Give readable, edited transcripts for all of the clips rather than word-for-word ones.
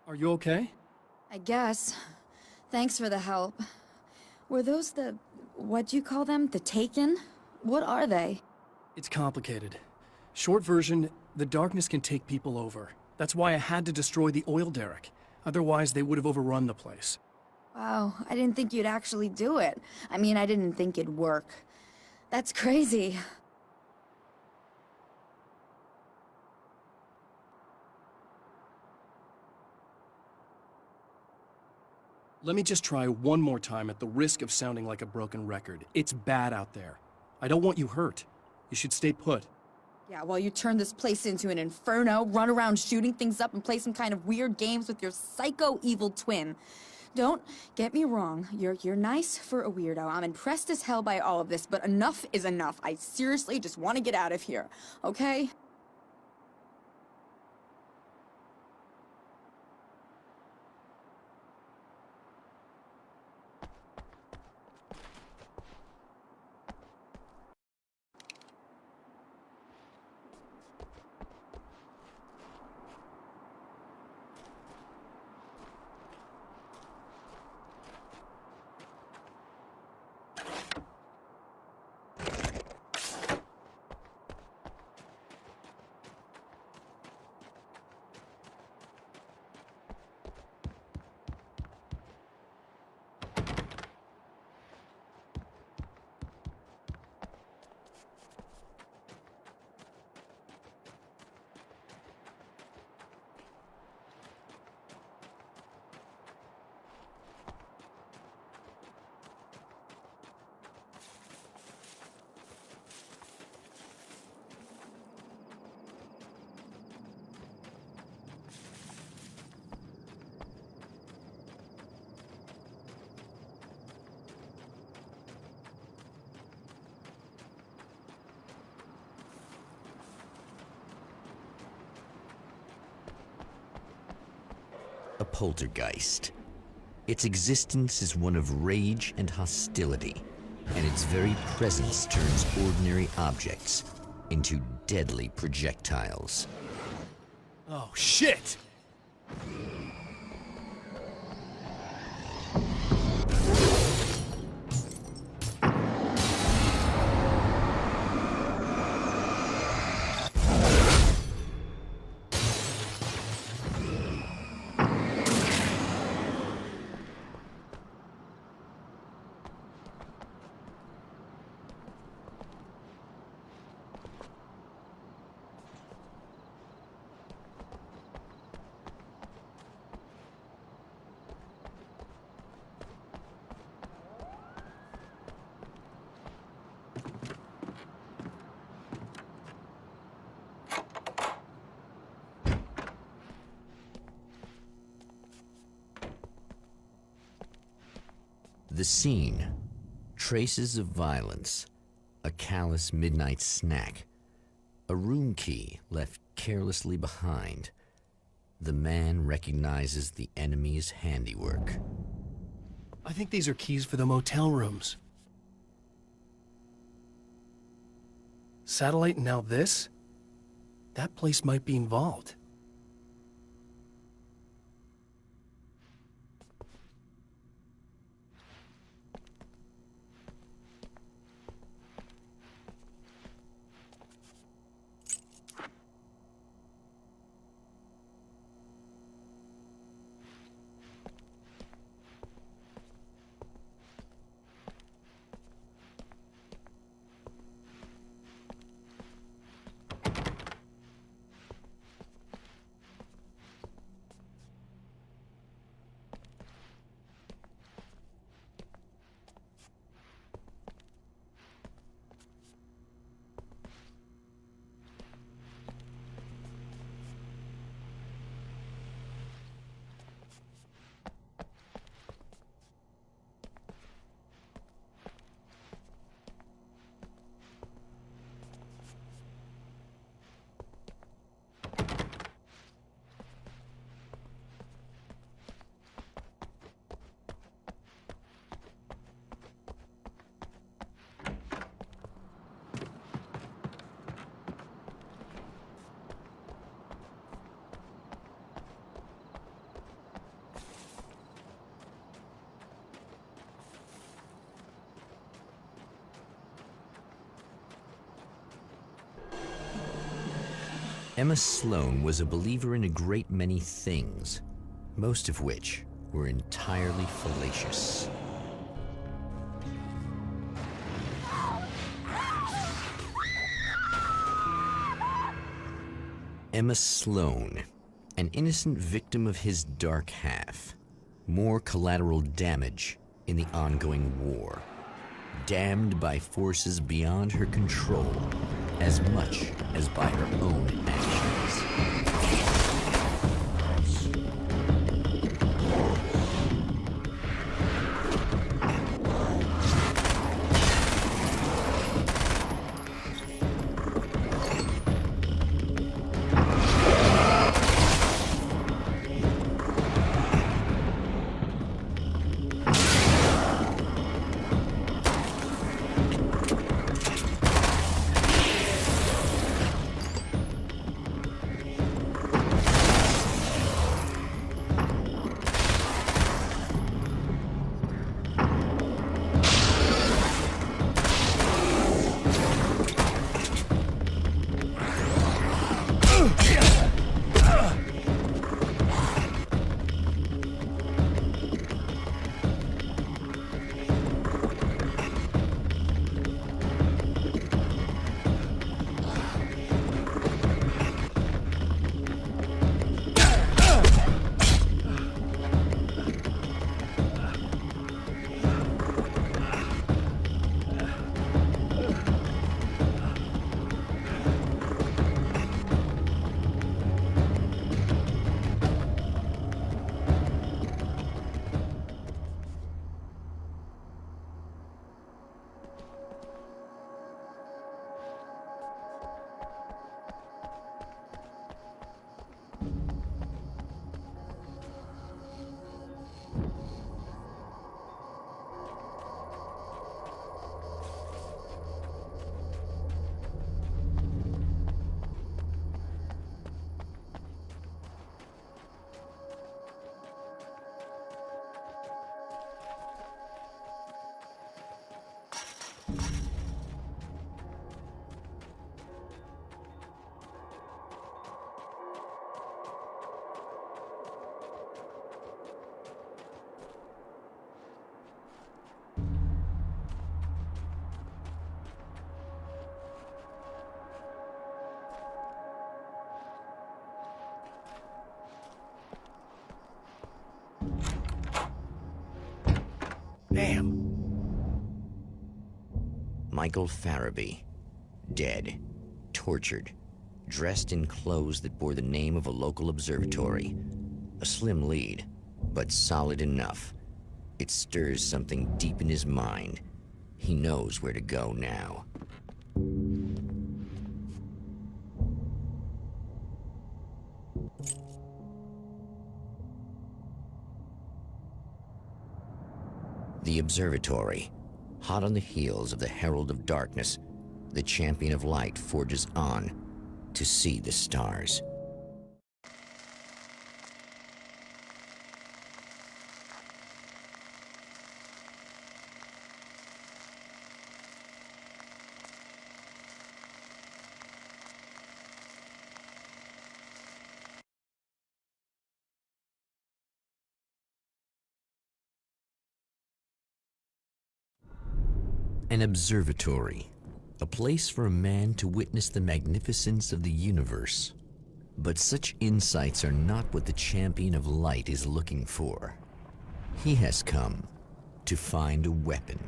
Are you okay? I guess. Thanks for the help. Were those what'd you call them? The Taken? What are they? It's complicated. Short version, the darkness can take people over. That's why I had to destroy the oil derrick. Otherwise, they would have overrun the place. Wow, I didn't think you'd actually do it. I mean, I didn't think it'd work. That's crazy. Let me just try one more time at the risk of sounding like a broken record. It's bad out there. I don't want you hurt. You should stay put. Yeah, while you turn this place into an inferno, run around shooting things up and play some kind of weird games with your psycho evil twin. Don't get me wrong, you're nice for a weirdo. I'm impressed as hell by all of this, but enough is enough. I seriously just want to get out of here, okay? A poltergeist. Its existence is one of rage and hostility, and its very presence turns ordinary objects into deadly projectiles. Oh, shit! The scene. Traces of violence. A callous midnight snack. A room key left carelessly behind. The man recognizes the enemy's handiwork. I think these are keys for the motel rooms. Satellite and now this? That place might be involved. Emma Sloan was a believer in a great many things, most of which were entirely fallacious. Emma Sloan, an innocent victim of his dark half. More collateral damage in the ongoing war. Damned by forces beyond her control as much as by her own actions. Damn. Michael Farabee, dead, tortured, dressed in clothes that bore the name of a local observatory. A slim lead, but solid enough. It stirs something deep in his mind. He knows where to go now. The observatory. Hot on the heels of the Herald of Darkness, the Champion of Light forges on to see the stars. An observatory, a place for a man to witness the magnificence of the universe. But such insights are not what the Champion of Light is looking for. He has come to find a weapon.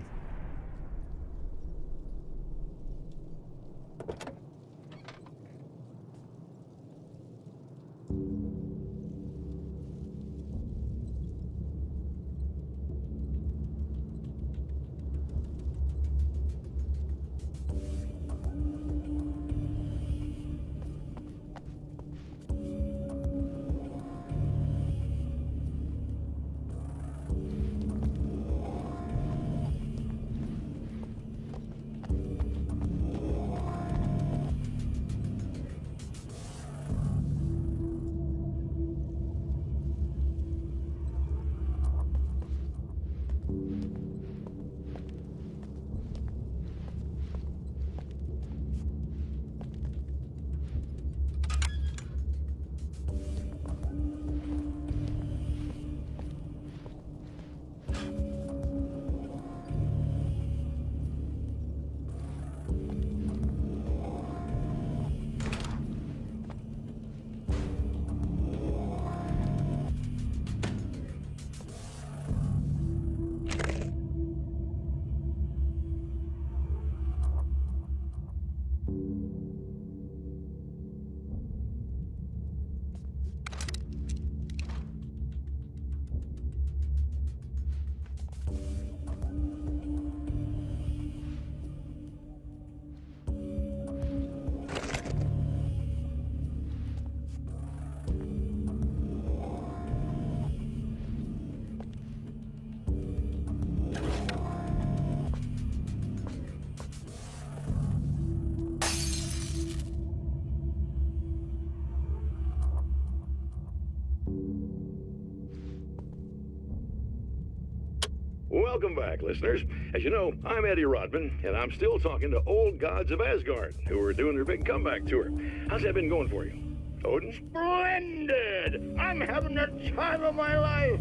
Welcome back, listeners. As you know, I'm Eddie Rodman, and I'm still talking to old gods of Asgard, who are doing their big comeback tour. How's that been going for you? Odin? Splendid! I'm having the time of my life.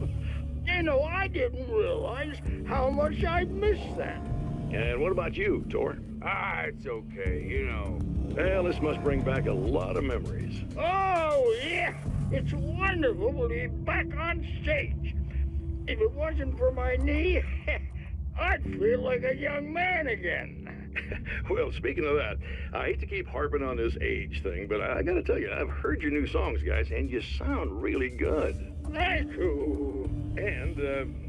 You know, I didn't realize how much I'd missed that. And what about you, Thor? It's okay, you know. Well, this must bring back a lot of memories. Oh, yeah! It's wonderful to be back on stage. If it wasn't for my knee, I'd feel like a young man again. Well, speaking of that, I hate to keep harping on this age thing, but I gotta tell you, I've heard your new songs, guys, and you sound really good. Thank you. And,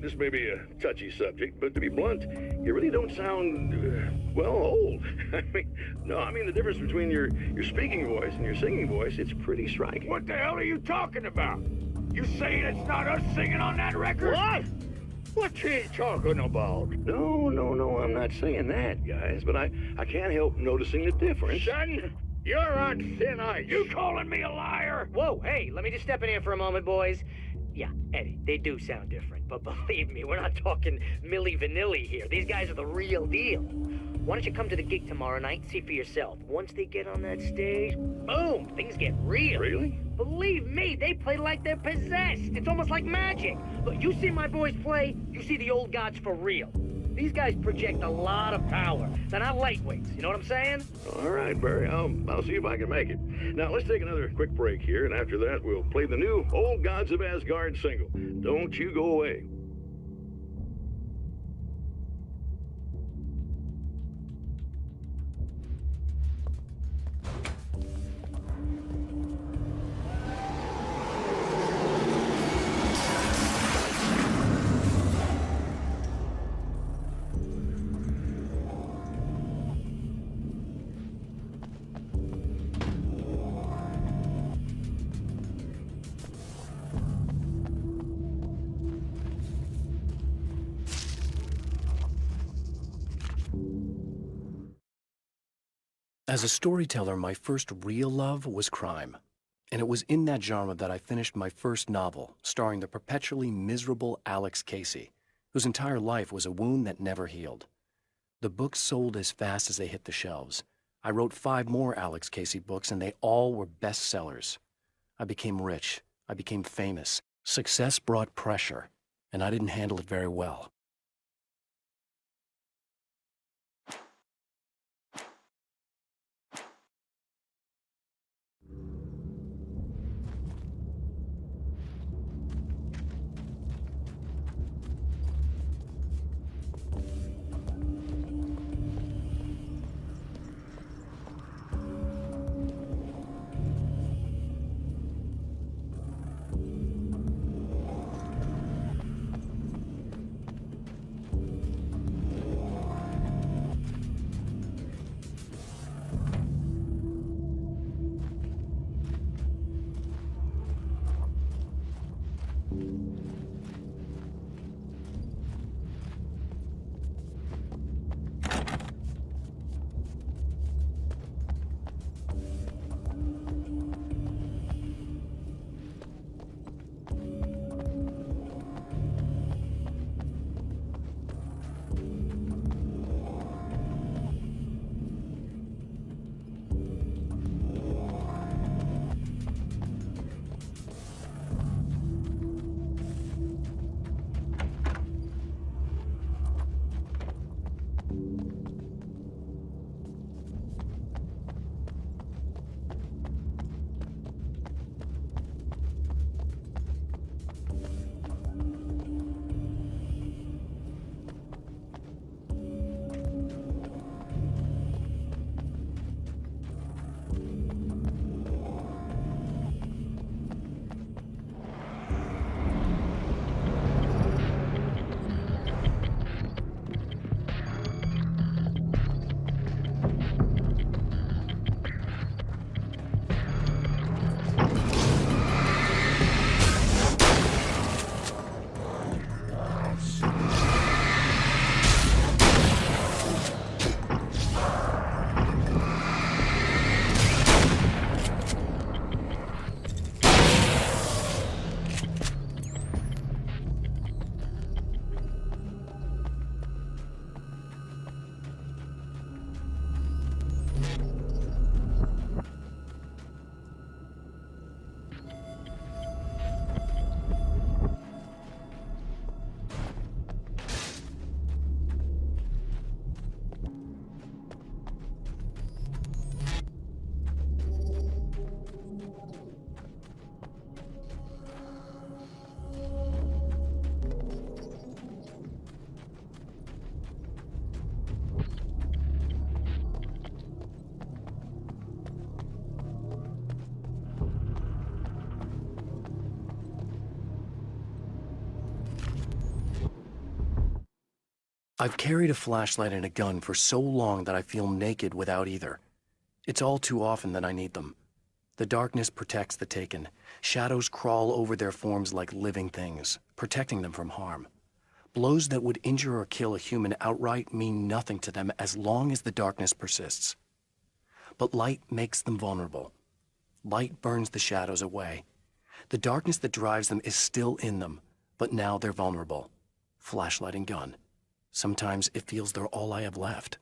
this may be a touchy subject, but to be blunt, you really don't sound, well, old. I mean the difference between your speaking voice and your singing voice, it's pretty striking. What the hell are you talking about? You saying it's not us singing on that record? What? What's he talking about? No, I'm not saying that, guys, but I can't help noticing the difference. Son, you're on thin ice. You calling me a liar? Whoa, hey, let me just step in here for a moment, boys. Yeah, Eddie, they do sound different, but believe me, we're not talking Milli Vanilli here. These guys are the real deal. Why don't you come to the gig tomorrow night and see for yourself? Once they get on that stage, boom, things get real. Really? Believe me, they play like they're possessed. It's almost like magic. Look, you see my boys play, you see the old gods for real. These guys project a lot of power. They're not lightweights, you know what I'm saying? All right, Barry, I'll see if I can make it. Now, let's take another quick break here, and after that, we'll play the new Old Gods of Asgard single. Don't you go away. As a storyteller, my first real love was crime. And it was in that genre that I finished my first novel, starring the perpetually miserable Alex Casey, whose entire life was a wound that never healed. The books sold as fast as they hit the shelves. I wrote 5 more Alex Casey books, and they all were bestsellers. I became rich. I became famous. Success brought pressure, and I didn't handle it very well. I've carried a flashlight and a gun for so long that I feel naked without either. It's all too often that I need them. The darkness protects the taken. Shadows crawl over their forms like living things, protecting them from harm. Blows that would injure or kill a human outright mean nothing to them as long as the darkness persists. But light makes them vulnerable. Light burns the shadows away. The darkness that drives them is still in them, but now they're vulnerable. Flashlight and gun. Sometimes it feels they're all I have left.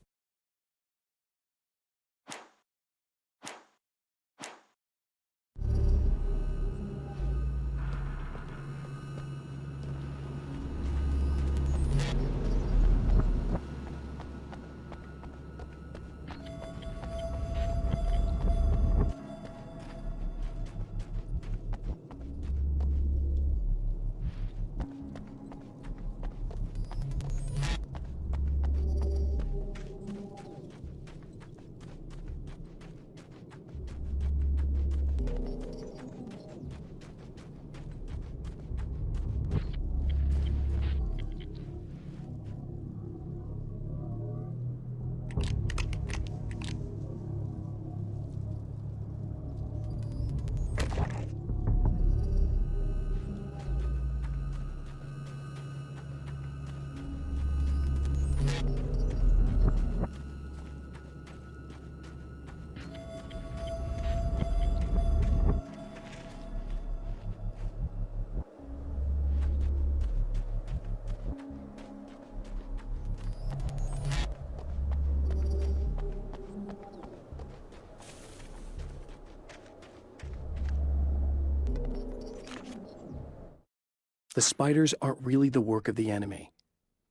The spiders aren't really the work of the enemy.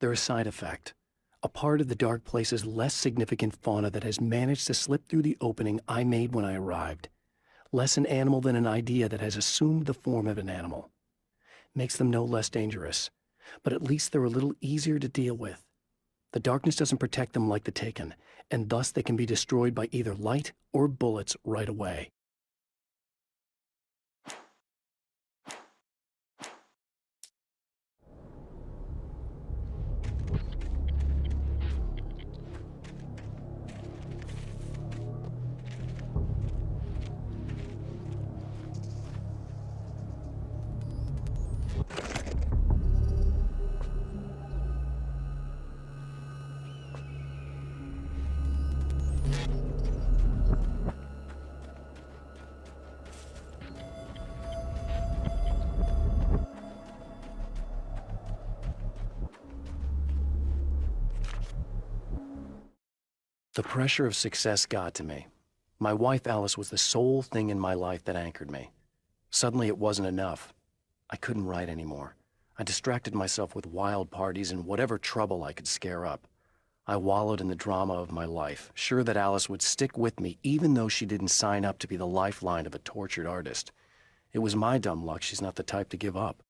They're a side effect, a part of the dark place's less significant fauna that has managed to slip through the opening I made when I arrived. Less an animal than an idea that has assumed the form of an animal. Makes them no less dangerous, but at least they're a little easier to deal with. The darkness doesn't protect them like the Taken, and thus they can be destroyed by either light or bullets right away. The pressure of success got to me. My wife Alice was the sole thing in my life that anchored me. Suddenly it wasn't enough. I couldn't write anymore. I distracted myself with wild parties and whatever trouble I could scare up. I wallowed in the drama of my life, sure that Alice would stick with me even though she didn't sign up to be the lifeline of a tortured artist. It was my dumb luck she's not the type to give up.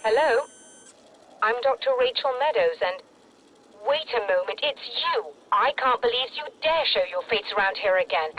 Hello? I'm Dr. Rachel Meadows, and... Wait a moment, it's you! I can't believe you dare show your face around here again.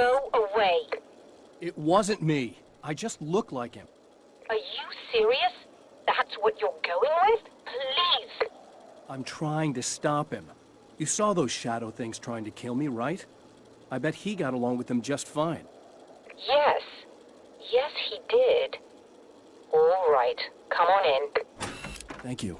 Go away. It wasn't me. I just look like him. Are you serious? That's what you're going with? Please. I'm trying to stop him. You saw those shadow things trying to kill me, right? I bet he got along with them just fine. Yes. Yes, he did. All right. Come on in. Thank you.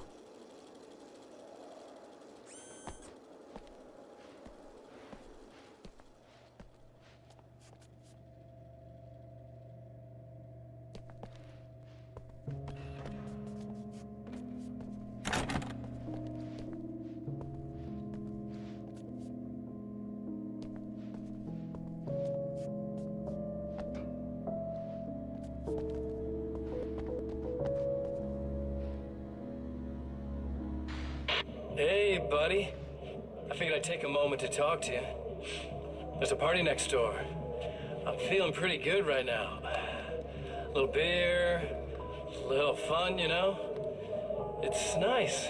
Hey, buddy. I figured I'd take a moment to talk to you. There's a party next door. I'm feeling pretty good right now. A little beer, a little fun, you know? It's nice.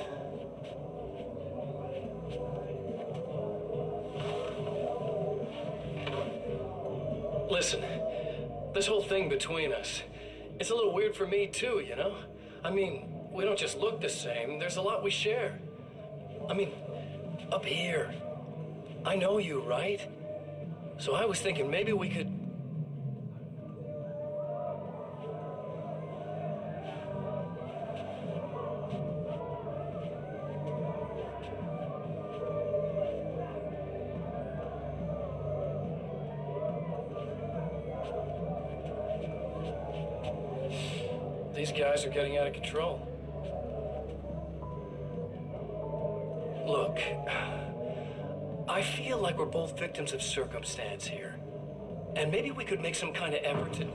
Listen, this whole thing between us, it's a little weird for me too, you know? I mean, we don't just look the same, there's a lot we share. I mean, up here. I know you, right? So I was thinking maybe we could... These guys are getting out of control. Look, I feel like we're both victims of circumstance here. And maybe we could make some kind of effort to...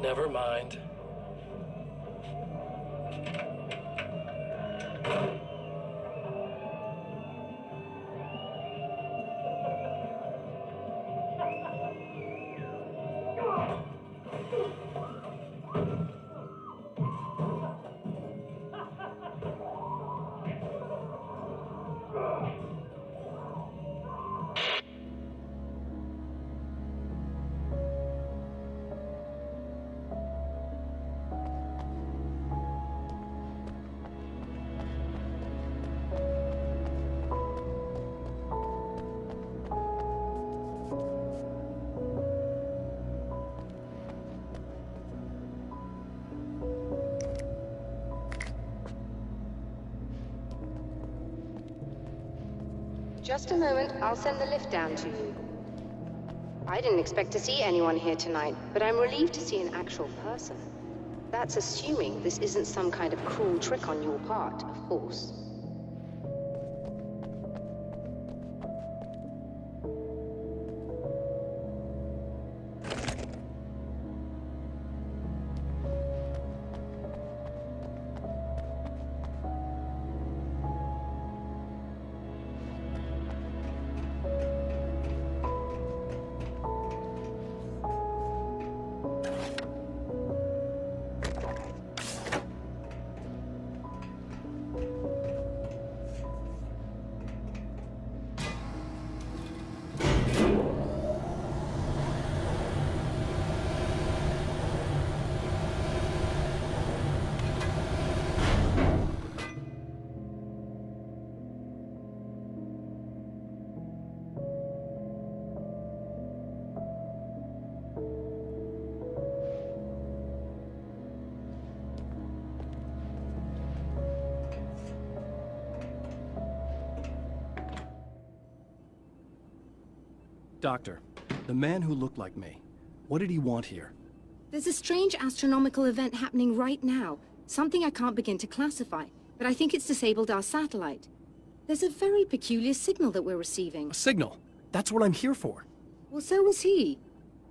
Never mind. Just a moment, I'll send the lift down to you. I didn't expect to see anyone here tonight, but I'm relieved to see an actual person. That's assuming this isn't some kind of cruel trick on your part, of course. Doctor, the man who looked like me, what did he want here? There's a strange astronomical event happening right now. Something I can't begin to classify, but I think it's disabled our satellite. There's a very peculiar signal that we're receiving. A signal. That's what I'm here for. Well, so was he.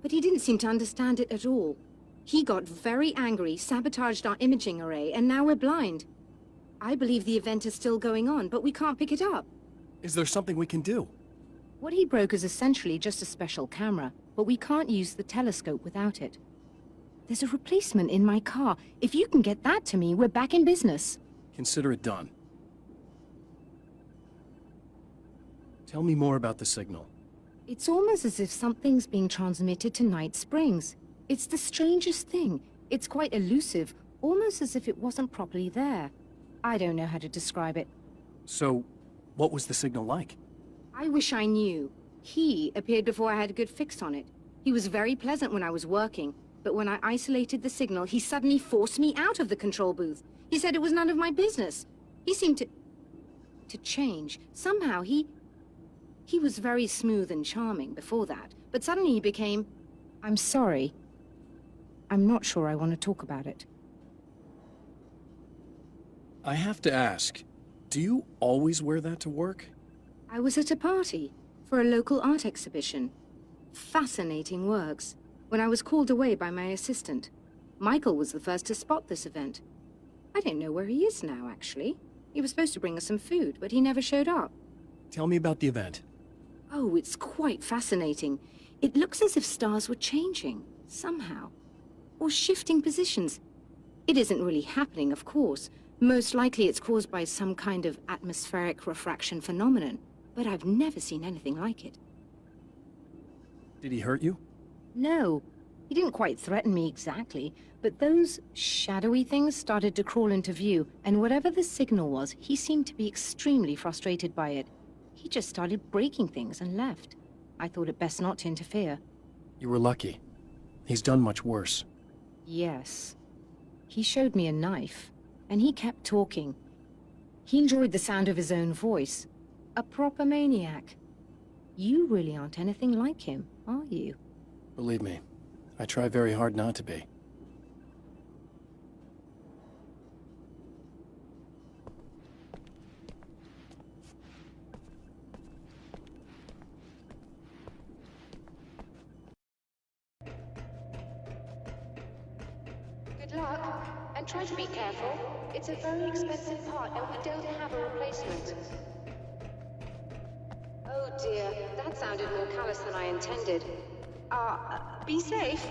But he didn't seem to understand it at all. He got very angry, sabotaged our imaging array, and now we're blind. I believe the event is still going on, but we can't pick it up. Is there something we can do? What he broke is essentially just a special camera, but we can't use the telescope without it. There's a replacement in my car. If you can get that to me, we're back in business. Consider it done. Tell me more about the signal. It's almost as if something's being transmitted to Night Springs. It's the strangest thing. It's quite elusive, almost as if it wasn't properly there. I don't know how to describe it. So, what was the signal like? I wish I knew. He appeared before I had a good fix on it. He was very pleasant when I was working, but when I isolated the signal, he suddenly forced me out of the control booth. He said it was none of my business. He seemed to change. Somehow he was very smooth and charming before that, but suddenly he became... I'm sorry. I'm not sure I want to talk about it. I have to ask, do you always wear that to work? I was at a party for a local art exhibition. Fascinating works. When I was called away by my assistant. Michael was the first to spot this event. I don't know where he is now, actually. He was supposed to bring us some food, but he never showed up. Tell me about the event. Oh, it's quite fascinating. It looks as if stars were changing, somehow. Or shifting positions. It isn't really happening, of course. Most likely it's caused by some kind of atmospheric refraction phenomenon. But I've never seen anything like it. Did he hurt you? No. He didn't quite threaten me exactly, but those shadowy things started to crawl into view, and whatever the signal was, he seemed to be extremely frustrated by it. He just started breaking things and left. I thought it best not to interfere. You were lucky. He's done much worse. Yes. He showed me a knife, and he kept talking. He enjoyed the sound of his own voice. A proper maniac. You really aren't anything like him, are you? Believe me, I try very hard not to be. Good luck, and try to be careful. It's a very expensive part, and we don't have a replacement. Oh dear, that sounded more callous than I intended. Be safe.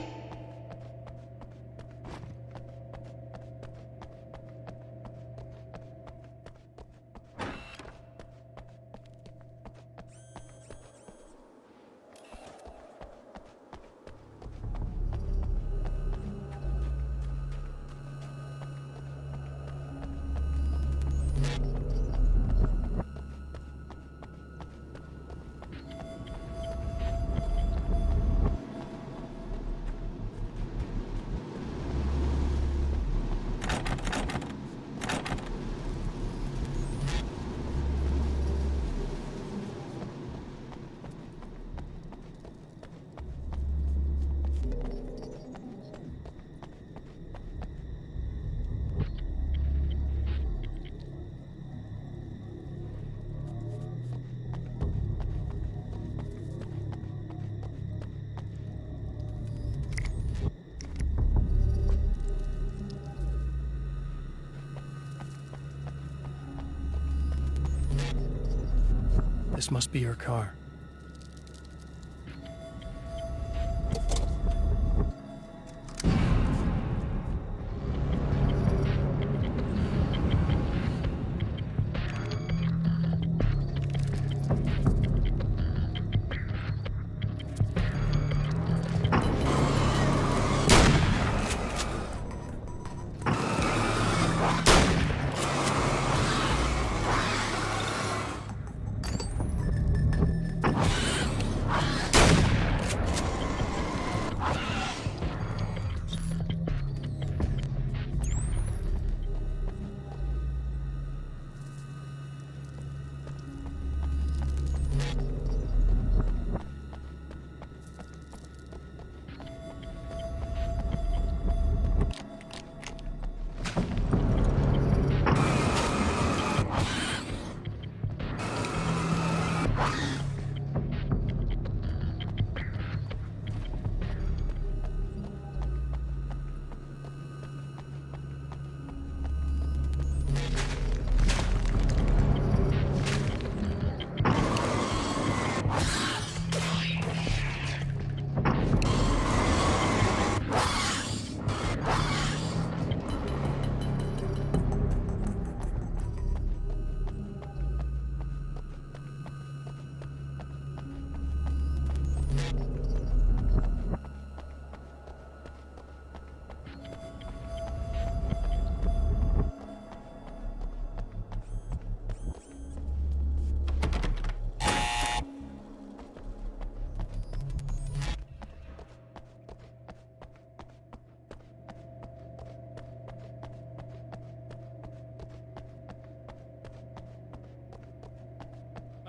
This must be her car.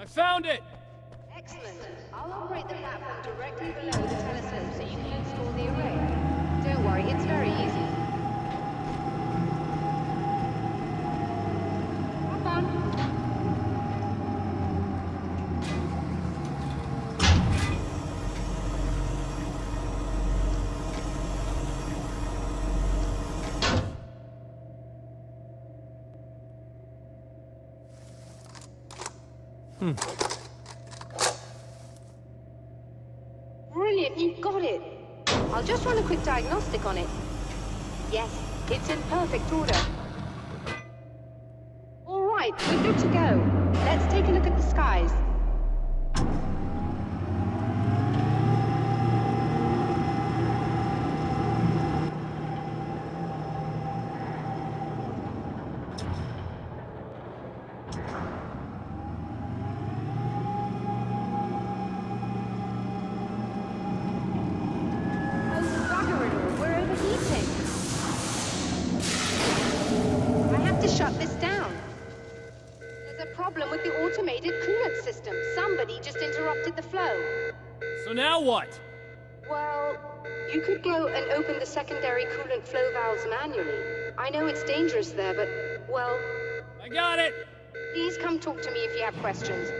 I found it! Excellent. I'll operate the platform directly below the telescope so you can install the array. Don't worry, it's very easy. Have fun. Brilliant, you got it. I'll just run a quick diagnostic on it. Yes, it's in perfect order. All right, we're good to go. Let's take a look at the skies. Shut this down. There's a problem with the automated coolant system. Somebody just interrupted the flow. So now what? Well, you could go and open the secondary coolant flow valves manually. I know it's dangerous there, but, well... I got it! Please come talk to me if you have questions.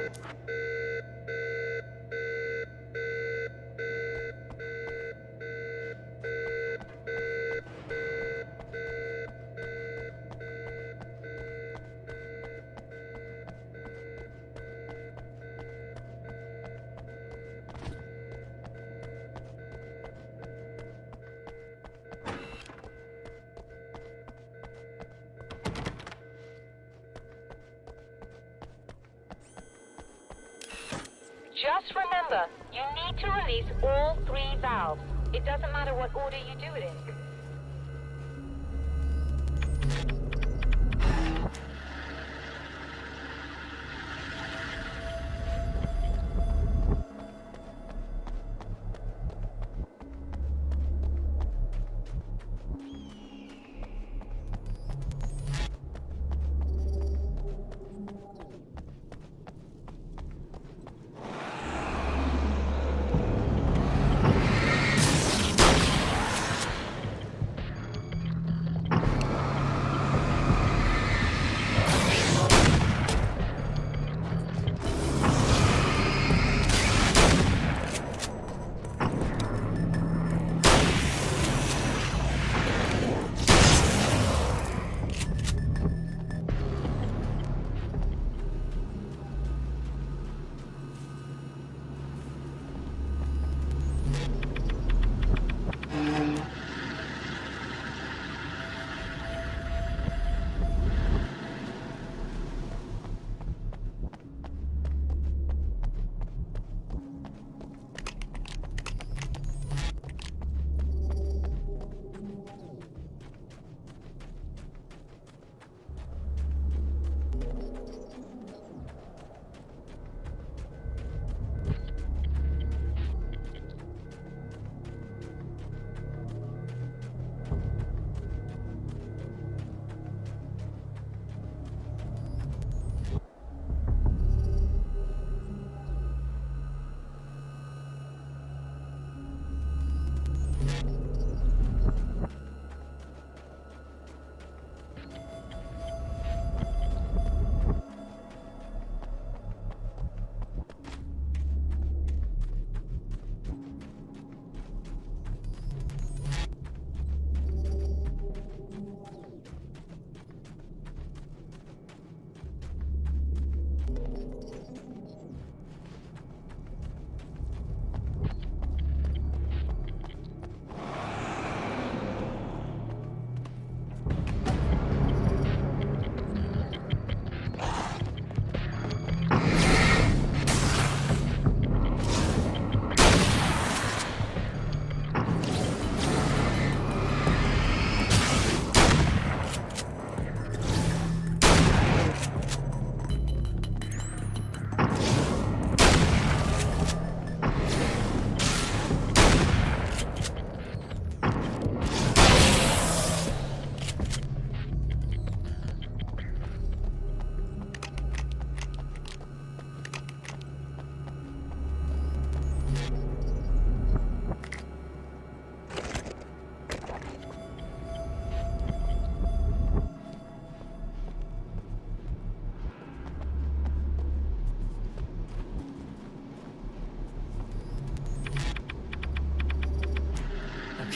Just remember, you need to release all 3 valves. It doesn't matter what order you do it in.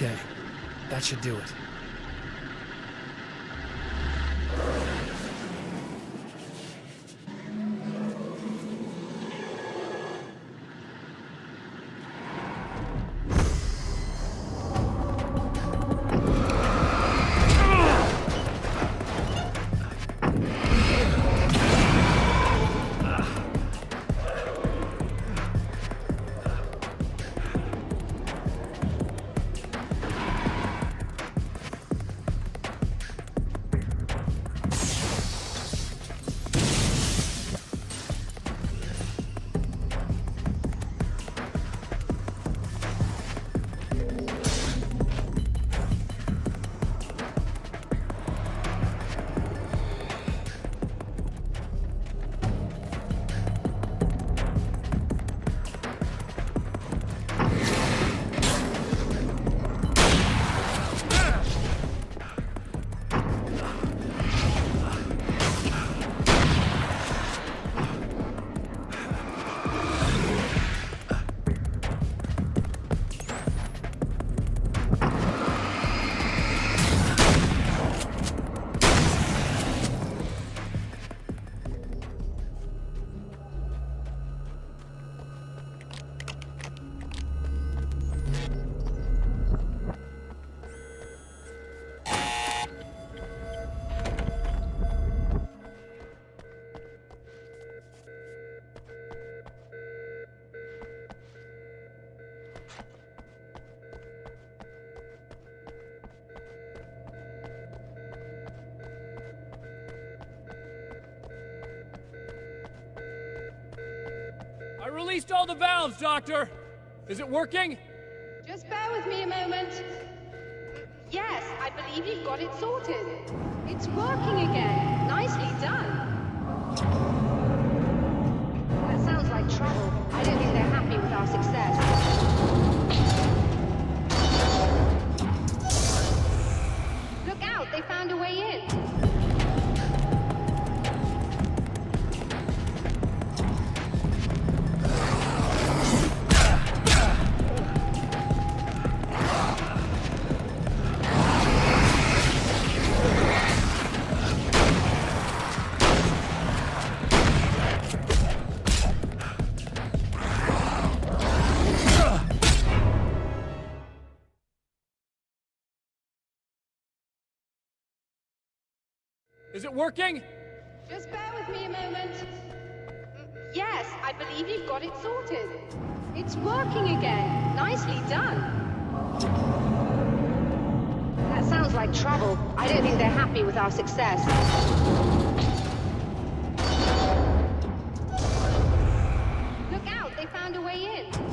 Okay, that should do it. I released all the valves, Doctor! Is it working? Just bear with me a moment. Yes, I believe you've got it sorted. It's working again. Nicely done. That sounds like trouble. I don't think they're happy with our success. Look out, they found a way in. Is it working? Just bear with me a moment. Yes, I believe you've got it sorted. It's working again. Nicely done. That sounds like trouble. I don't think they're happy with our success. Look out, they found a way in.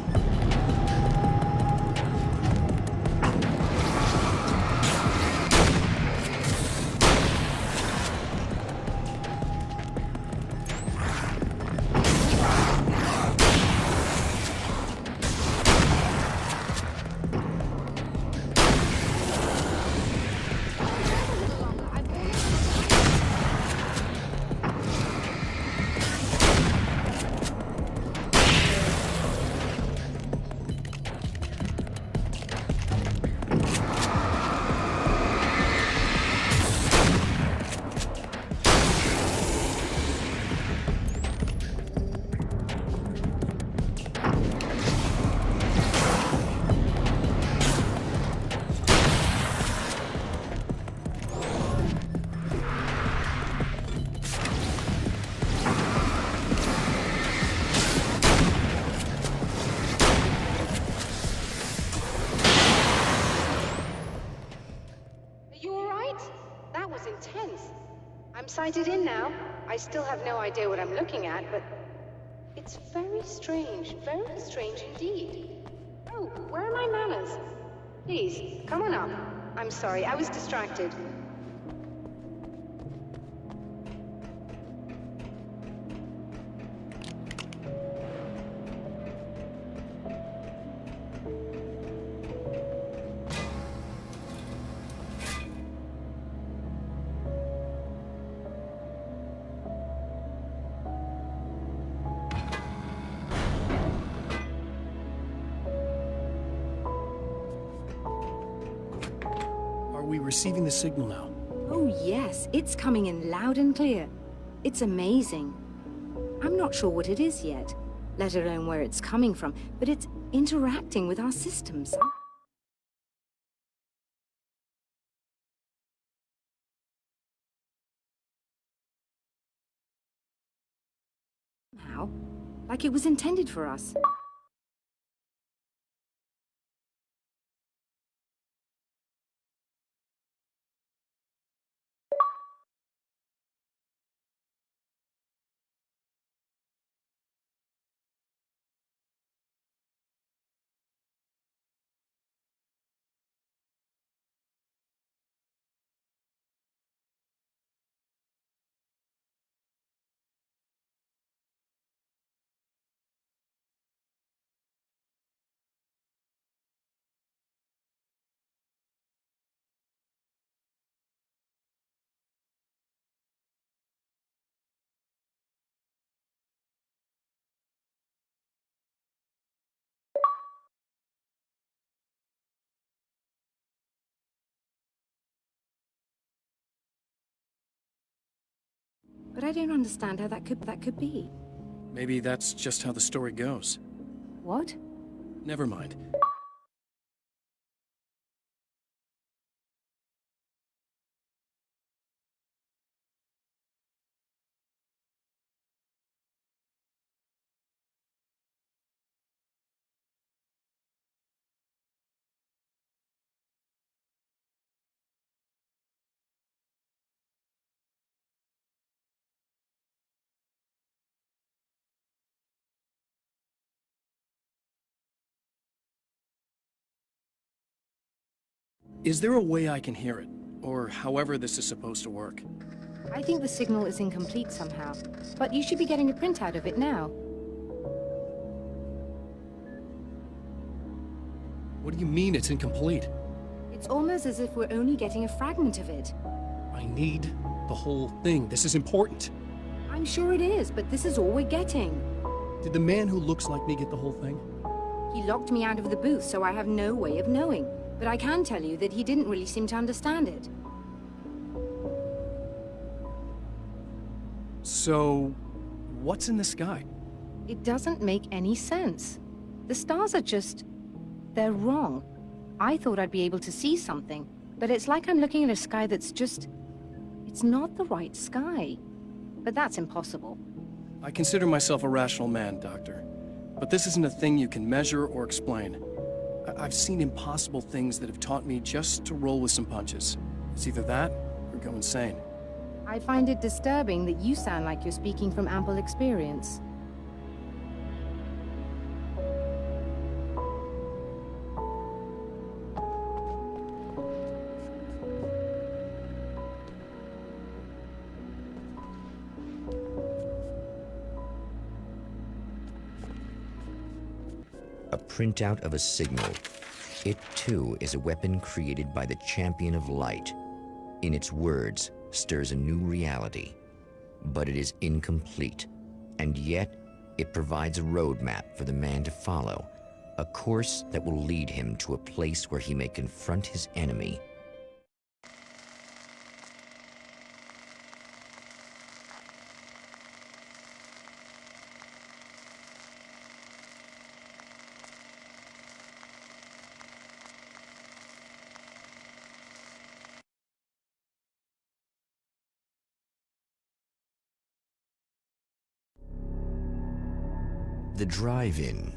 I'm sighted in now. I still have no idea what I'm looking at, but it's very strange indeed. Oh, where are my manners? Please, come on up. I'm sorry, I was distracted. we receiving the signal now? Oh yes, it's coming in loud and clear. It's amazing. I'm not sure what it is yet, let alone where it's coming from, but it's interacting with our systems. Somehow, like it was intended for us. But I don't understand how that could be. Maybe that's just how the story goes. What? Never mind. Is there a way I can hear it? Or however this is supposed to work? I think the signal is incomplete somehow, but you should be getting a printout of it now. What do you mean it's incomplete? It's almost as if we're only getting a fragment of it. I need the whole thing. This is important. I'm sure it is, but this is all we're getting. Did the man who looks like me get the whole thing? He locked me out of the booth, so I have no way of knowing. But I can tell you that he didn't really seem to understand it. So, what's in the sky? It doesn't make any sense. The stars are just... they're wrong. I thought I'd be able to see something, but it's like I'm looking at a sky that's just... it's not the right sky. But that's impossible. I consider myself a rational man, Doctor. But this isn't a thing you can measure or explain. I've seen impossible things that have taught me just to roll with some punches. It's either that, or go insane. I find it disturbing that you sound like you're speaking from ample experience. A printout of a signal. It, too, is a weapon created by the Champion of Light. In its words, stirs a new reality. But it is incomplete, and yet it provides a roadmap for the man to follow, a course that will lead him to a place where he may confront his enemy. The drive-in.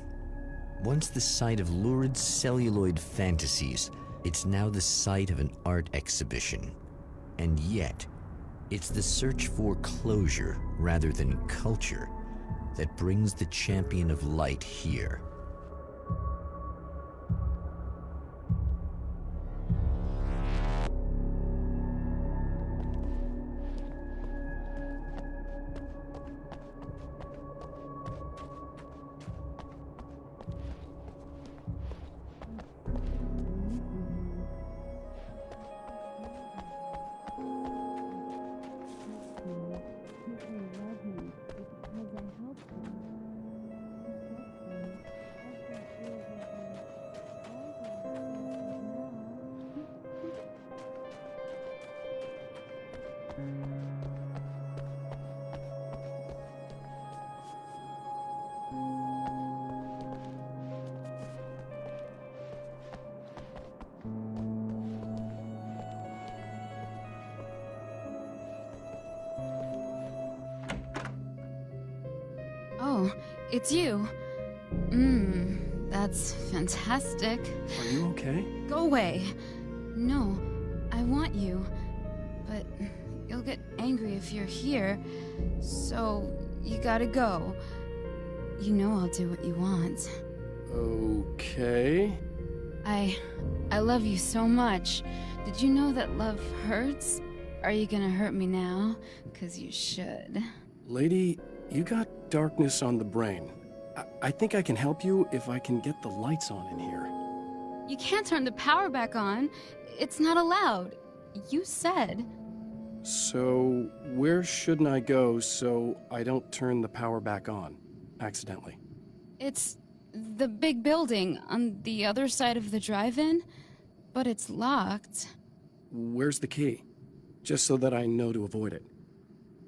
Once the site of lurid celluloid fantasies, it's now the site of an art exhibition. And yet, it's the search for closure rather than culture that brings the Champion of Light here. It's you. That's fantastic. Are you okay? Go away. No, I want you. But you'll get angry if you're here, so you gotta go. You know I'll do what you want. Okay. I love you so much. Did you know that love hurts? Are you gonna hurt me now? 'Cause you should. Lady, you got darkness on the brain. I think I can help you if I can get the lights on in here. You can't turn the power back on. It's not allowed. You said. So, where shouldn't I go so I don't turn the power back on accidentally? It's the big building on the other side of the drive-in, but it's locked. Where's the key? Just so that I know to avoid it.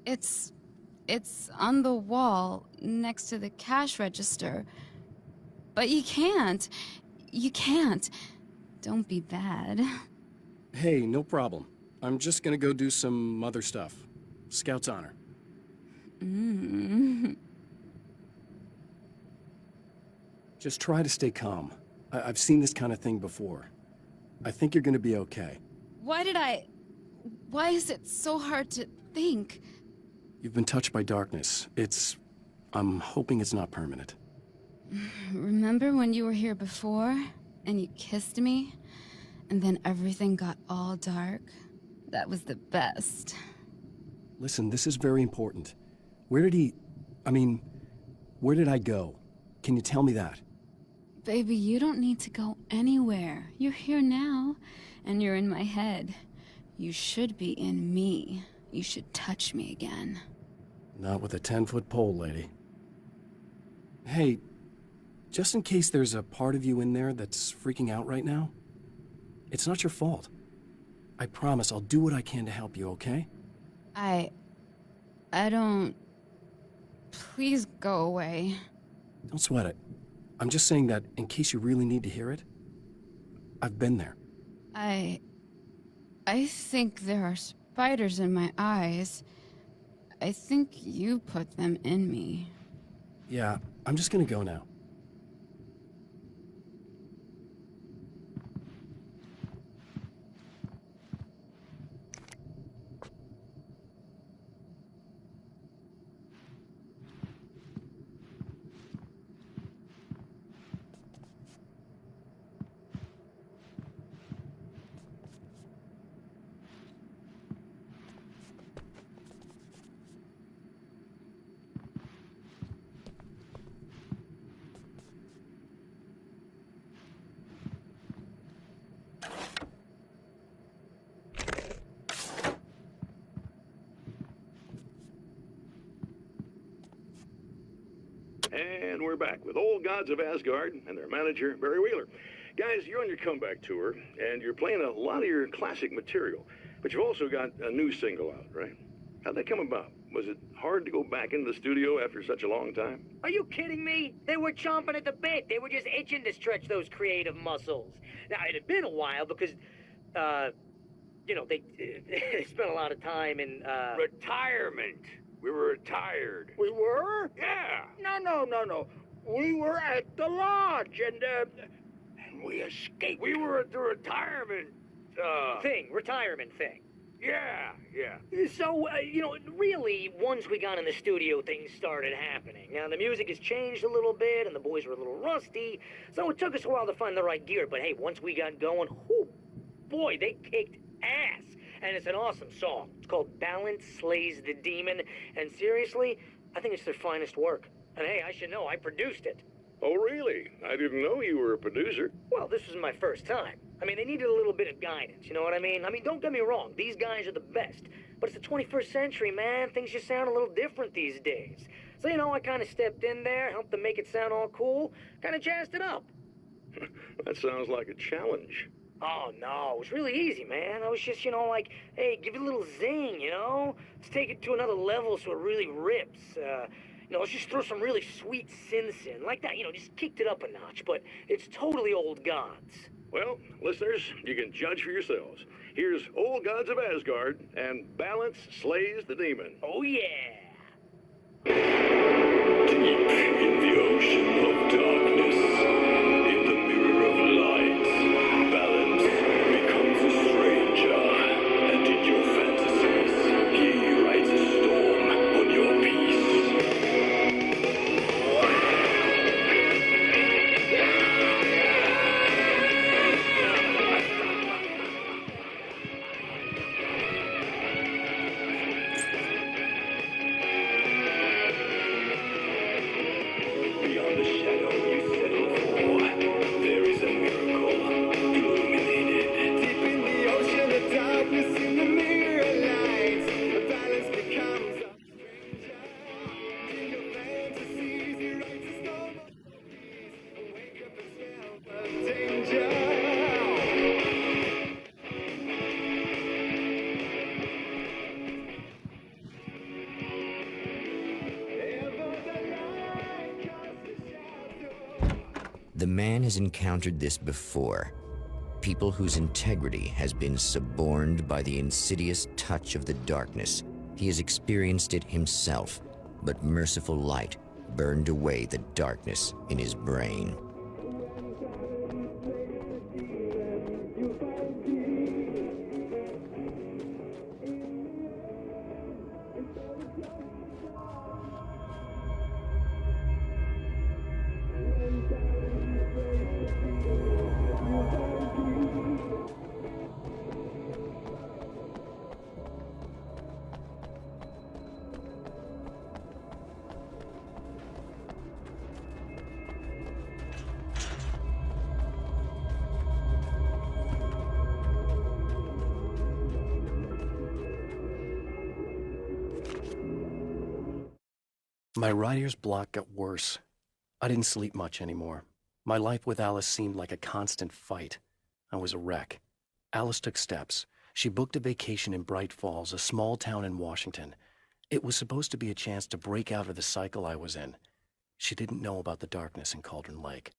It's on the wall next to the cash register. But you can't. You can't. Don't be bad. Hey, no problem. I'm just gonna go do some other stuff. Scout's honor. Just try to stay calm. I've seen this kind of thing before. I think you're gonna be okay. Why is it so hard to think? You've been touched by darkness. I'm hoping it's not permanent. Remember when you were here before, and you kissed me? And then everything got all dark? That was the best. Listen, this is very important. Where did I go? Can you tell me that? Baby, you don't need to go anywhere. You're here now, and you're in my head. You should be in me. You should touch me again. Not with a 10-foot pole, lady. Hey, just in case there's a part of you in there that's freaking out right now, it's not your fault. I promise I'll do what I can to help you, okay? I don't... Please go away. Don't sweat it. I'm just saying that in case you really need to hear it, I've been there. I think there are spiders in my eyes. I think you put them in me. Yeah, I'm just gonna go now. And we're back with Old Gods of Asgard and their manager, Barry Wheeler. Guys, you're on your comeback tour, and you're playing a lot of your classic material, but you've also got a new single out, right? How'd that come about? Was it hard to go back into the studio after such a long time? Are you kidding me? They were chomping at the bit. They were just itching to stretch those creative muscles. Now, it had been a while because, they spent a lot of time in, Retirement. We were retired. We were? Yeah. No. We were at the lodge, and we escaped. We were at the retirement, Retirement thing. Yeah. So, really, once we got in the studio, things started happening. Now, the music has changed a little bit, and the boys were a little rusty, so it took us a while to find the right gear. But hey, once we got going, boy, they kicked ass. And it's an awesome song. It's called Balance Slays the Demon, and seriously, I think it's their finest work. And hey, I should know, I produced it. Oh, really? I didn't know you were a producer. Well, this was my first time. I mean, they needed a little bit of guidance, you know what I mean? Don't get me wrong, these guys are the best. But it's the 21st century, man. Things just sound a little different these days. So, I kind of stepped in there, helped them make it sound all cool, kind of jazzed it up. That sounds like a challenge. Oh, no, it was really easy, man. I was just, hey, give it a little zing, Let's take it to another level so it really rips. Let's just throw some really sweet synths in. Like that, just kicked it up a notch. But it's totally Old Gods. Well, listeners, you can judge for yourselves. Here's Old Gods of Asgard and Balance Slays the Demon. Oh, yeah. in the ocean of darkness, in the mirror of light, balance becomes a stranger, and in your fantasies, he rides a storm on your peace. Beyond the shadow you settle for, there is a miracle illuminated. Deep in the ocean of darkness, in the mirror lights, the balance becomes a stranger. In your fantasies, he writes a storm of peace. Wake up and smell the danger. The man has encountered this before. People whose integrity has been suborned by the insidious touch of the darkness. He has experienced it himself, but merciful light burned away the darkness in his brain. My writer's block got worse. I didn't sleep much anymore. My life with Alice seemed like a constant fight. I was a wreck. Alice took steps. She booked a vacation in Bright Falls, a small town in Washington. It was supposed to be a chance to break out of the cycle I was in. She didn't know about the darkness in Cauldron Lake.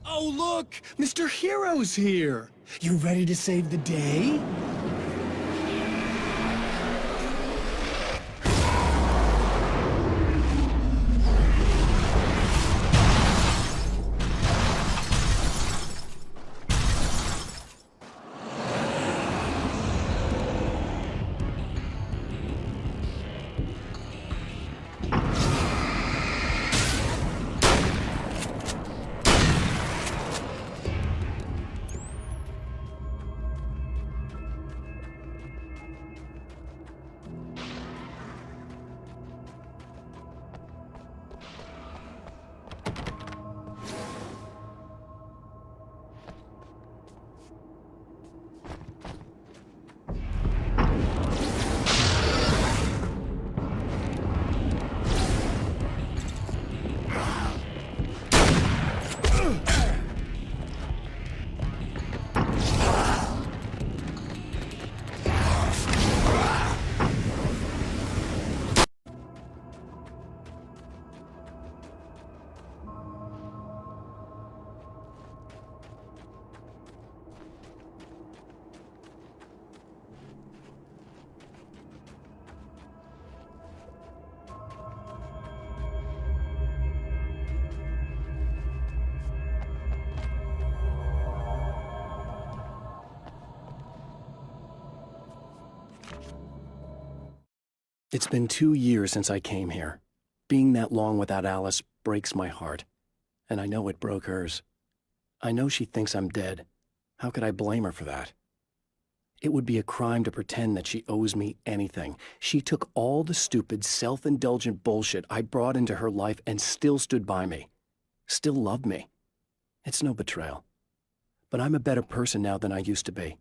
Oh, look! Mr. Hero's here! You ready to save the day? It's been 2 years since I came here. Being that long without Alice breaks my heart, and I know it broke hers. I know she thinks I'm dead. How could I blame her for that? It would be a crime to pretend that she owes me anything. She took all the stupid, self-indulgent bullshit I brought into her life and still stood by me. Still loved me. It's no betrayal. But I'm a better person now than I used to be.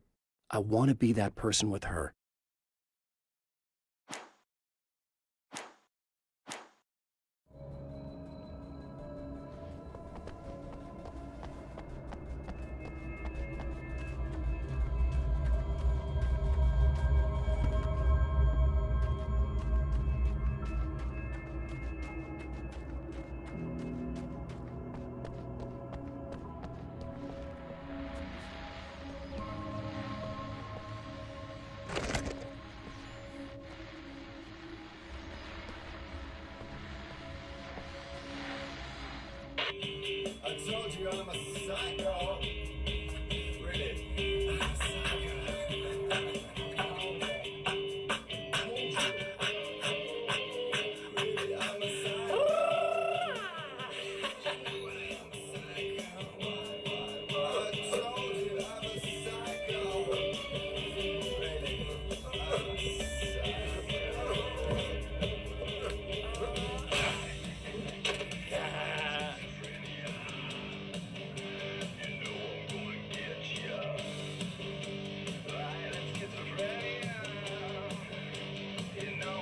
I want to be that person with her. I told you I'm a psycho. Really? I'm a psycho. Really, I'm a psycho. I told you I'm a psycho. Really, I'm a You know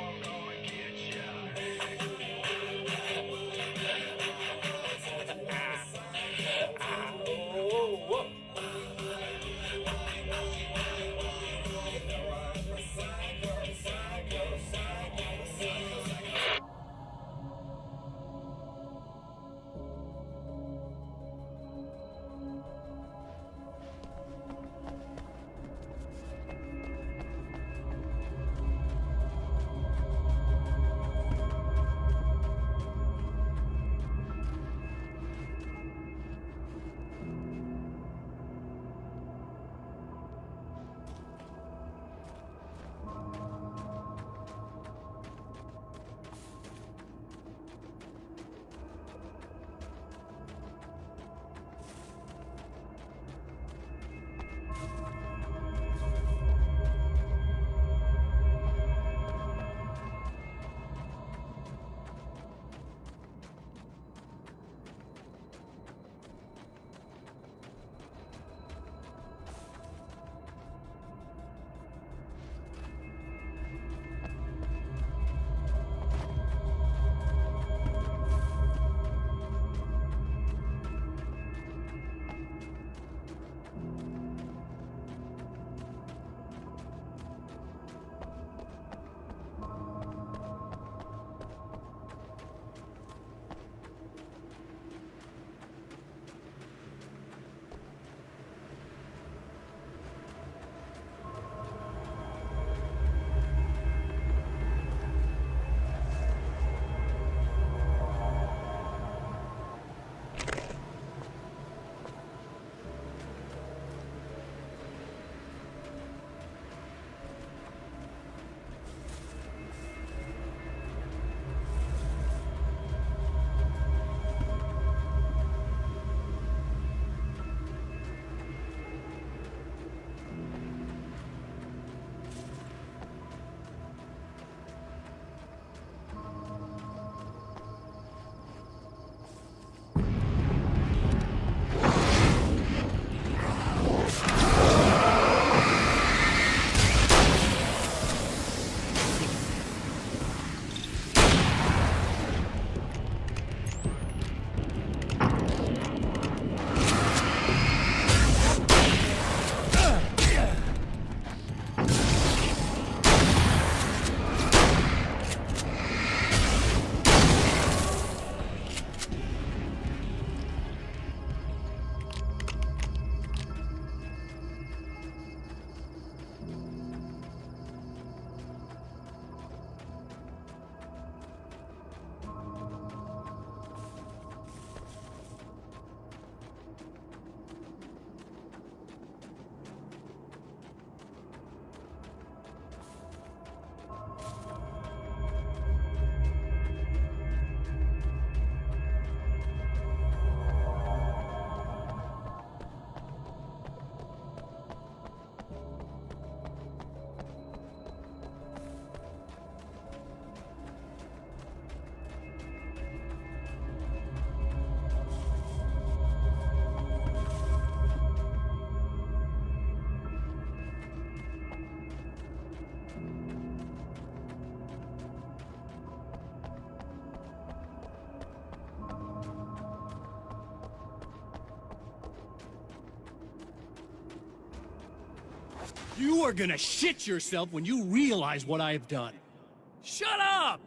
You are gonna shit yourself when you realize what I have done. Shut up!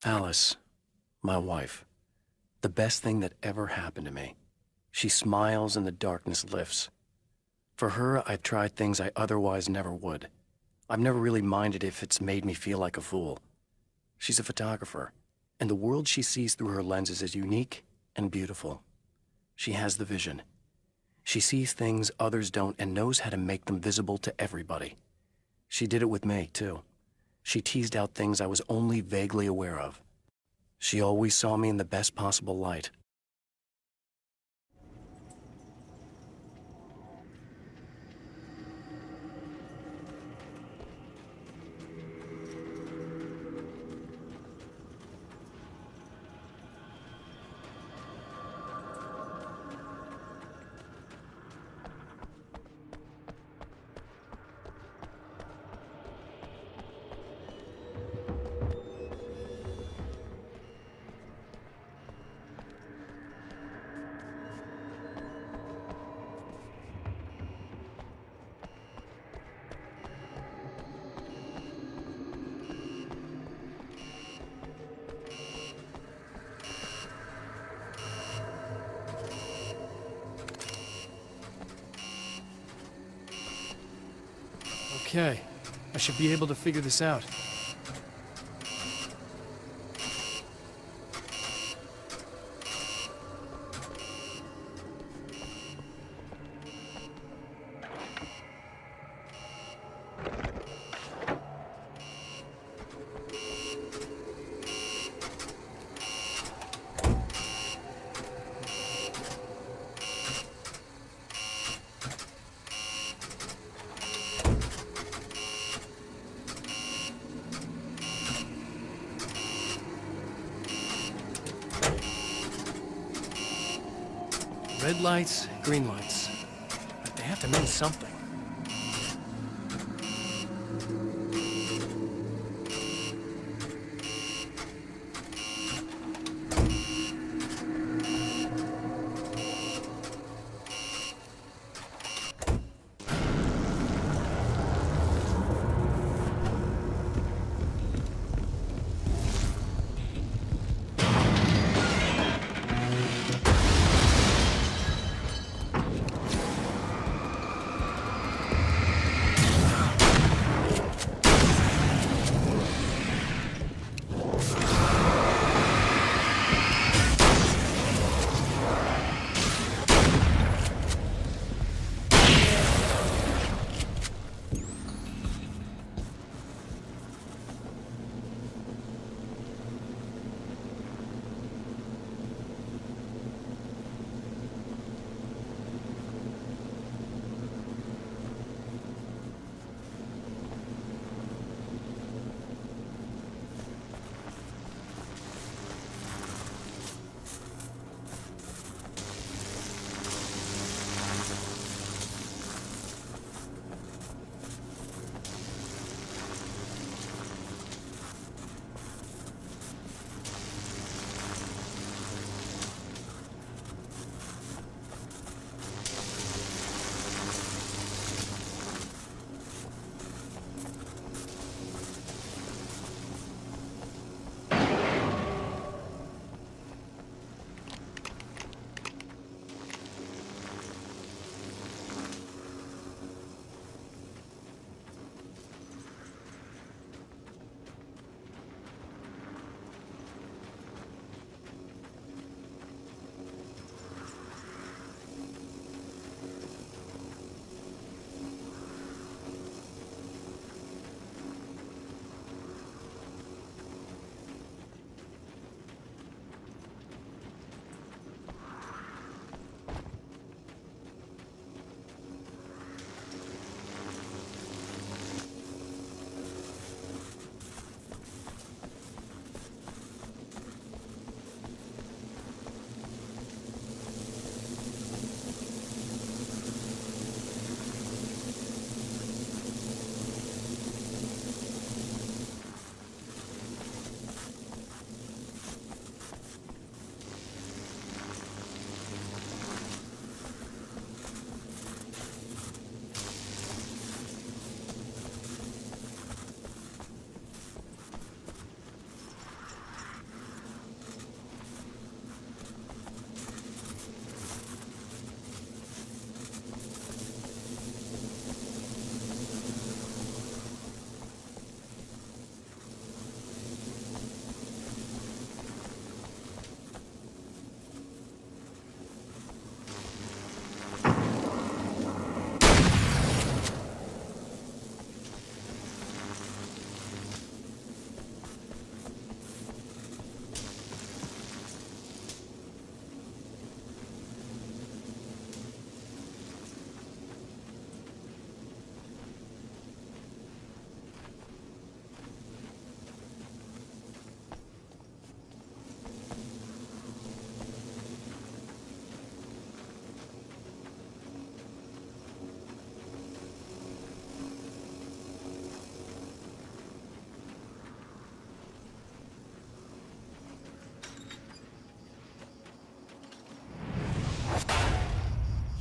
Alice, my wife, the best thing that ever happened to me. She smiles and the darkness lifts. For her, I've tried things I otherwise never would. I've never really minded if it's made me feel like a fool. She's a photographer, and the world she sees through her lenses is unique and beautiful. She has the vision. She sees things others don't and knows how to make them visible to everybody. She did it with me, too. She teased out things I was only vaguely aware of. She always saw me in the best possible light. Okay, I should be able to figure this out. Red lights, green lights. But they have to mean something.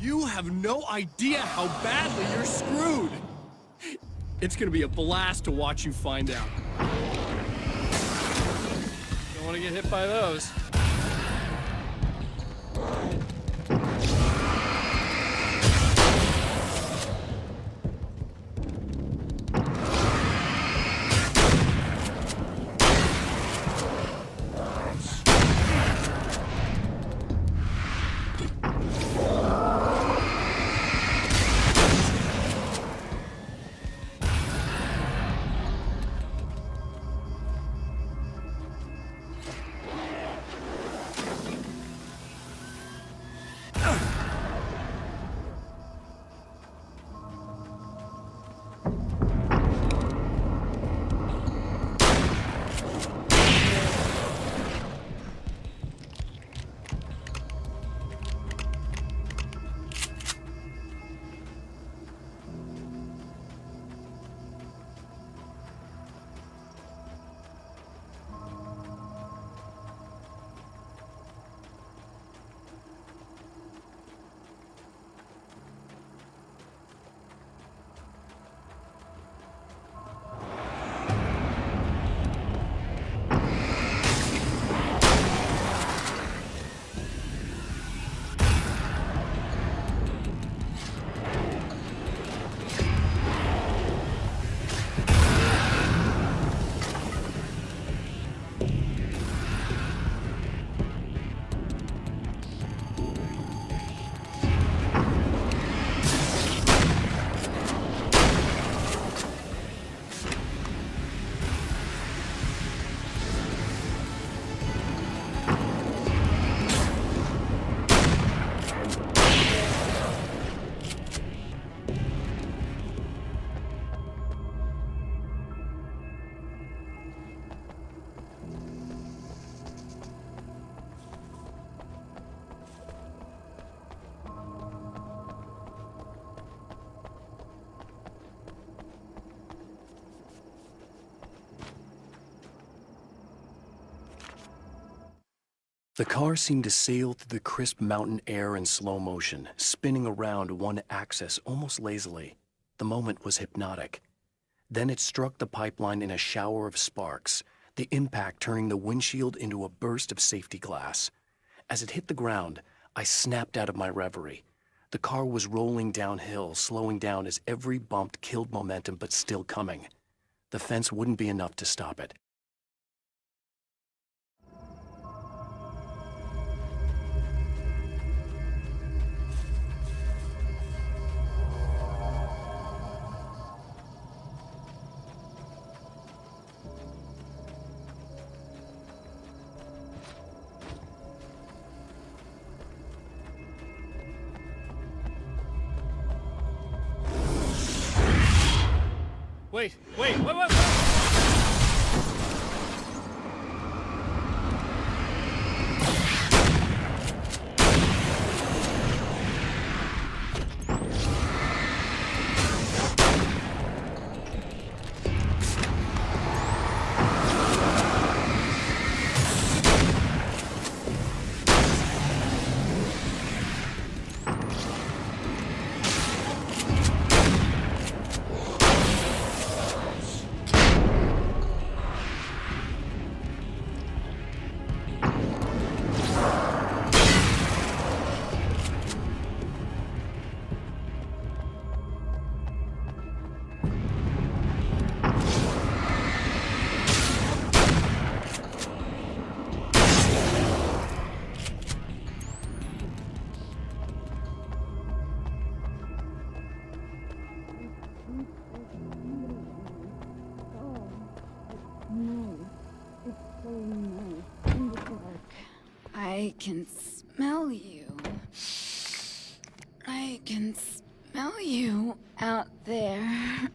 You have no idea how badly you're screwed. It's gonna be a blast to watch you find out. Don't want to get hit by those. The car seemed to sail through the crisp mountain air in slow motion, spinning around one axis almost lazily. The moment was hypnotic. Then it struck the pipeline in a shower of sparks, the impact turning the windshield into a burst of safety glass. As it hit the ground, I snapped out of my reverie. The car was rolling downhill, slowing down as every bump killed momentum but still coming. The fence wouldn't be enough to stop it. Wait. I can smell you. I can smell you out there.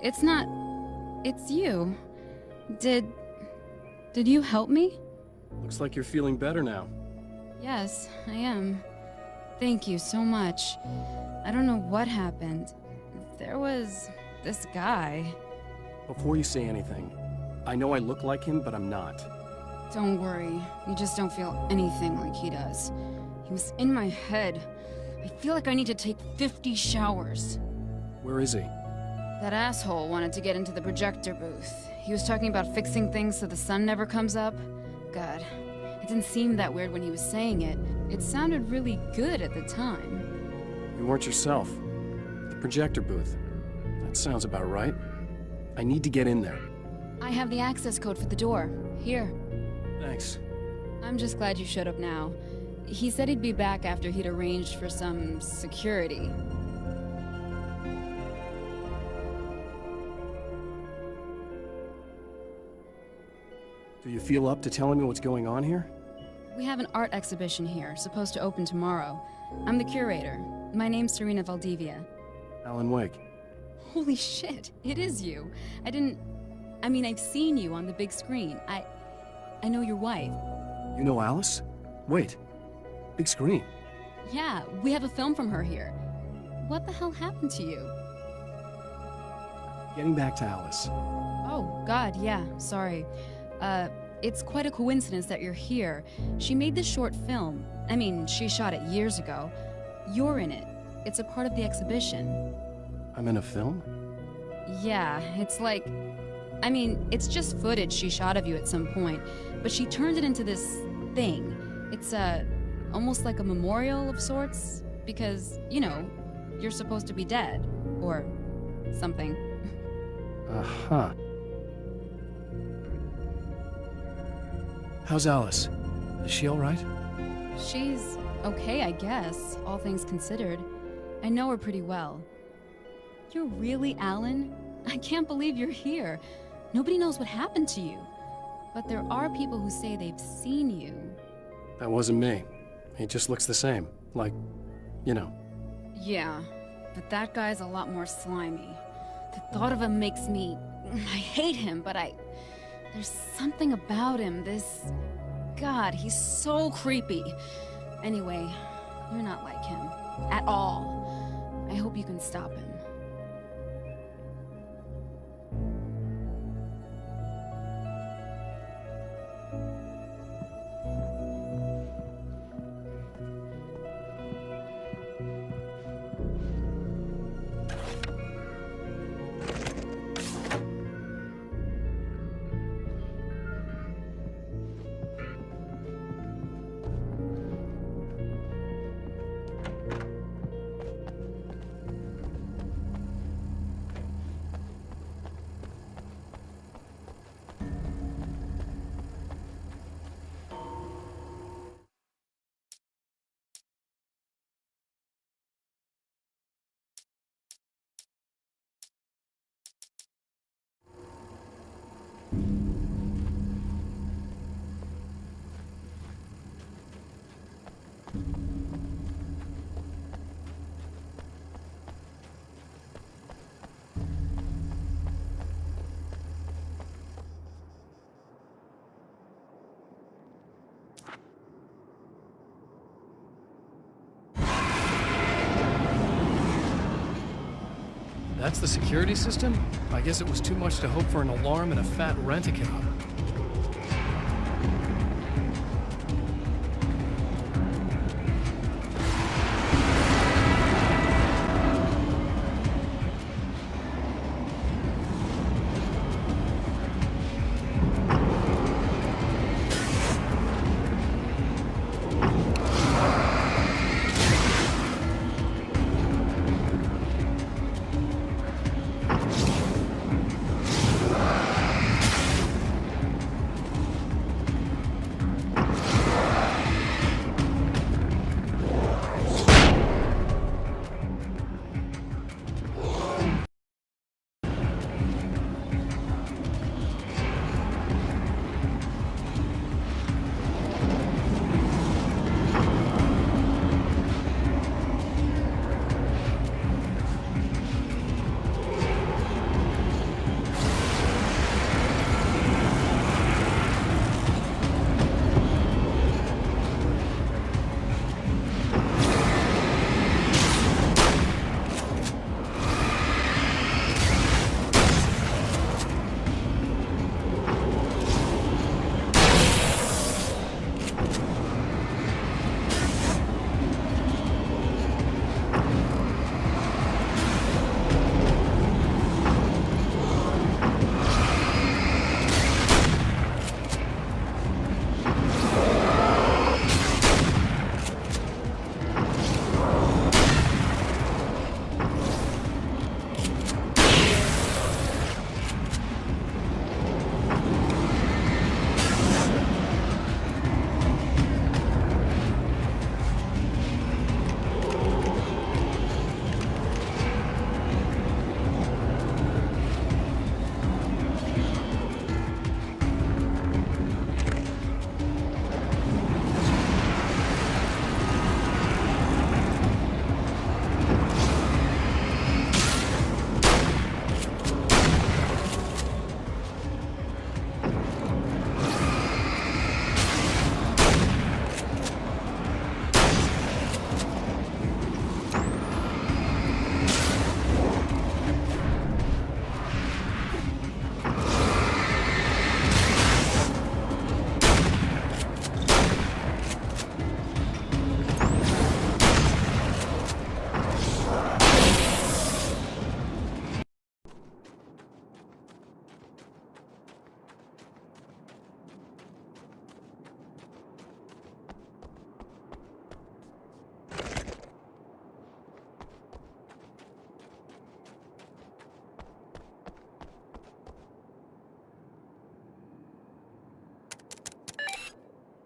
It's not... It's you. Did you help me? Looks like you're feeling better now. Yes, I am. Thank you so much. I don't know what happened. There was... this guy. Before you say anything, I know I look like him, but I'm not. Don't worry. You just don't feel anything like he does. He was in my head. I feel like I need to take 50 showers. Where is he? That asshole wanted to get into the projector booth. He was talking about fixing things so the sun never comes up. God, it didn't seem that weird when he was saying it. It sounded really good at the time. You weren't yourself. The projector booth. That sounds about right. I need to get in there. I have the access code for the door. Here. Thanks. I'm just glad you showed up now. He said he'd be back after he'd arranged for some security. Do you feel up to telling me what's going on here? We have an art exhibition here, supposed to open tomorrow. I'm the curator. My name's Serena Valdivia. Alan Wake. Holy shit, it is you. I've seen you on the big screen. I know your wife. You know Alice? Wait. Big screen. Yeah, we have a film from her here. What the hell happened to you? Getting back to Alice. Oh, God, yeah, sorry. It's quite a coincidence that you're here. She made this short film. She shot it years ago. You're in it. It's a part of the exhibition. I'm in a film? Yeah, it's like... it's just footage she shot of you at some point, but she turned it into this thing. It's, almost like a memorial of sorts, because, you're supposed to be dead. Or something. Uh-huh. How's Alice? Is she alright? She's okay, I guess, all things considered. I know her pretty well. You're really Alan? I can't believe you're here. Nobody knows what happened to you. But there are people who say they've seen you. That wasn't me. He just looks the same. Like, Yeah, but that guy's a lot more slimy. The thought of him makes me... I hate him, but there's something about him, God, he's so creepy. Anyway, you're not like him. At all. I hope you can stop him. That's the security system? I guess it was too much to hope for an alarm and a fat rent-a-cab.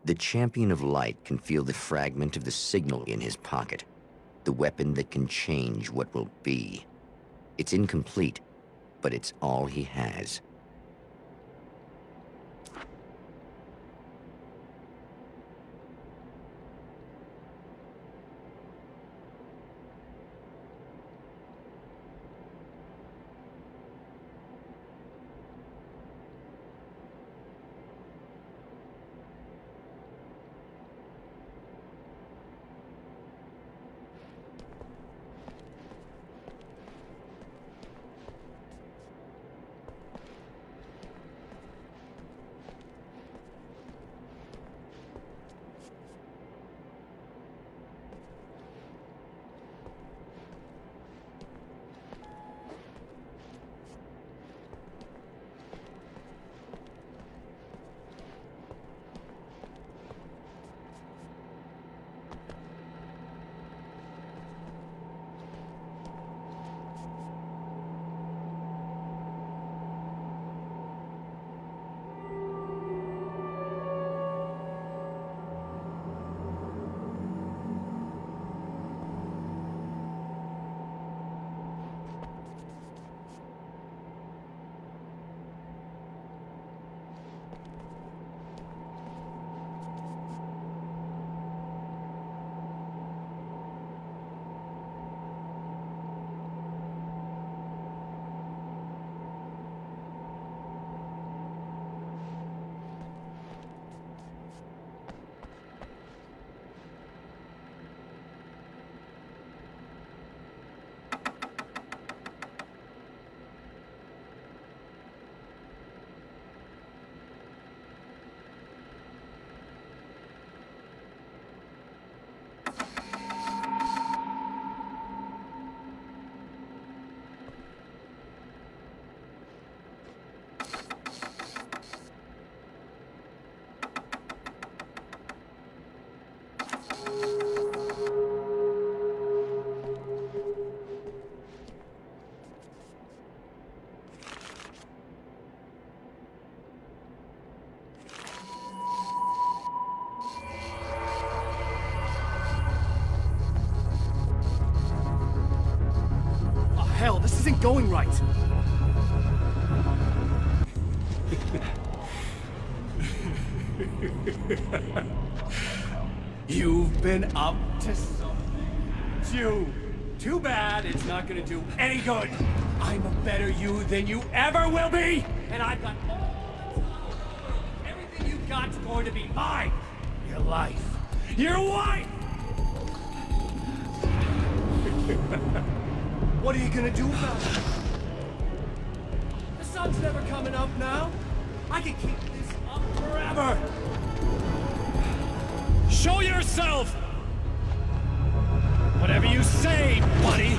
The Champion of Light can feel the fragment of the signal in his pocket, the weapon that can change what will be. It's incomplete, but it's all he has. Hell, this isn't going right. You've been up to something. Too bad it's not gonna do any good. I'm a better you than you ever will be, and I've got everything you've got's going to be mine. Your life, your wife. What are you gonna do about it? The sun's never coming up now. I can keep this up forever. Show yourself! Whatever you say, buddy!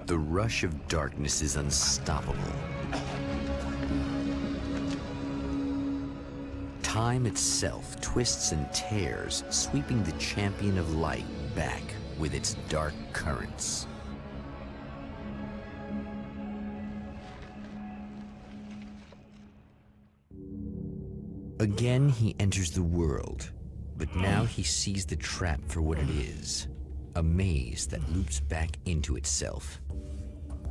The rush of darkness is unstoppable. Time itself twists and tears, sweeping the Champion of Light back with its dark currents. Again, he enters the world, but now he sees the trap for what it is. A maze that loops back into itself.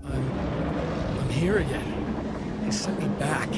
I'm here again. They sent me back.